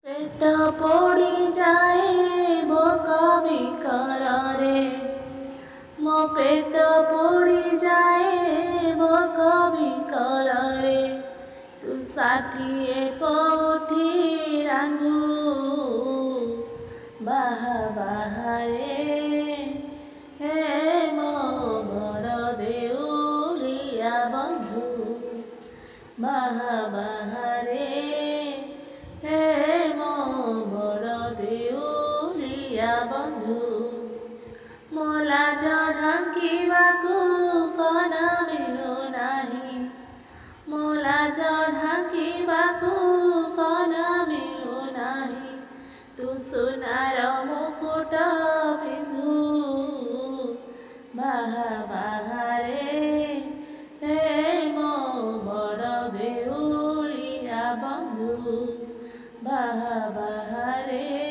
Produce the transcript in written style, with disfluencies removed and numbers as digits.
पेट पोड़ी जाए वो कभी करे मो पेट पोड़ी जाए वो कभी करे तू षाठिए पौठी रांधू बाहा बाहारे हे मो बड़ देउलिया बंधु बाहा बाहारे हे मो बड़ देउलिया बंधु मोला ढांकिबाकू कन मिलु नाही मोला ढांकिबाकू कन मिलु नाही तू सुनार मुकुट पिंधु बाहा बाहारे हे मो बड़ देउलिया बंधु बाहा बाहारे।